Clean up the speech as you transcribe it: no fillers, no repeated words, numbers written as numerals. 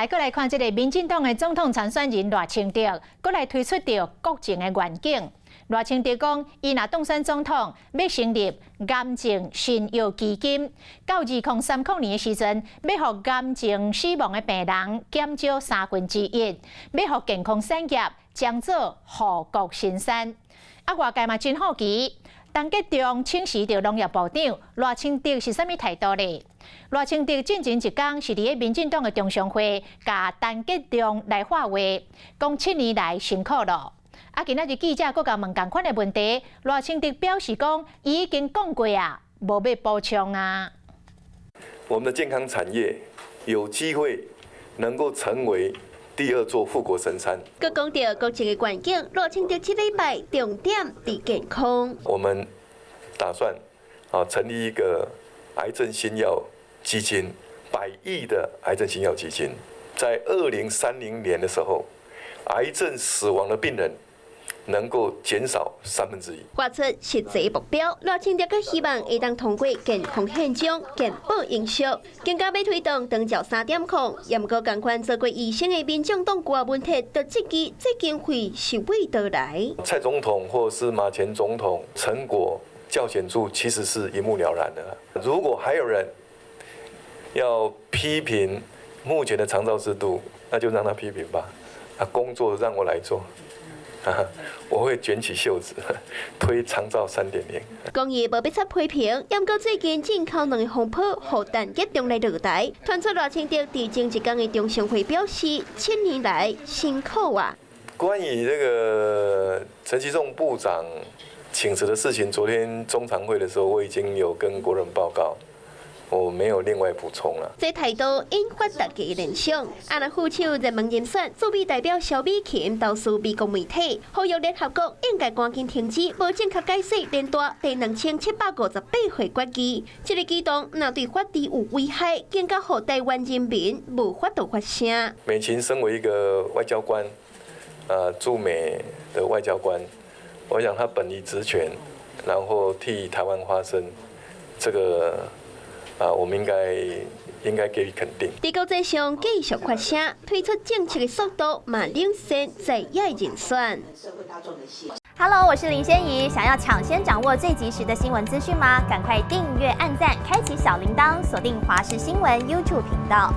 再来看这个民进党的总统参选人赖清德，再来推出着国情的愿景。赖清德讲，伊若当选总统，要成立癌症新药基金，到2030年的时阵，要互癌症死亡的病人减少1/3，要互健康产业将做护国神山。外界嘛真好奇。 陈吉仲请示着农业部长赖清德是啥物态度呢？赖清德进前一天是伫咧民进党的中常会，甲陈吉仲来话话，讲7年来辛苦了。今仔日记者阁甲问同款的问题，赖清德表示讲，伊已经讲过啊，无要补充啊。我们的健康产业有机会能够成为 第2座富国神山。佮讲到国情的愿景，赖清德7礼拜重点伫健康。我们打算成立一个癌症新药基金，100亿的癌症新药基金，在2030年的时候，癌症死亡的病人 能够减少1/3。画出实际目标，赖清德佮希望会当通过健康宪章、健保营销，更加要推动长照3.0。也毋过共款做过医生的民众党郭文铁，就质疑这经费是为倒来。蔡总统或是马前总统成果较显著，其实是一目了然的。如果还有人要批评目前的长照制度，那就让他批评吧。工作让我来做。 我会卷起袖子推长照3.0。讲伊无必出批评，也毋过最近进口两个风波，互陈吉仲来落台。传出赖清德伫前一天的中常会表示，7年来辛苦啊。关于这个陈其仲部长请辞的事情，昨天中常会的时候，我已经有跟国人报告。 我没有另外补充了。这态度引发大家的联想。若副手人民人选驻美代表萧美琴投诉美国媒体，呼吁联合国应该赶紧停止无正确解释连大第2758岁决议。这个举动若对法治有危害，更加互台湾人民无法度发声。美琴身为一个外交官，驻美的外交官，我想他本于职权，然后替台湾发声，这个。 我们应该给予肯定。在国际上继续发声，推出政策的速度嘛领先在野人选。Hello， 我是林仙怡，想要抢先掌握最及时的新闻资讯吗？赶快订阅、按赞、开启小铃铛，锁定华视新闻 YouTube 频道。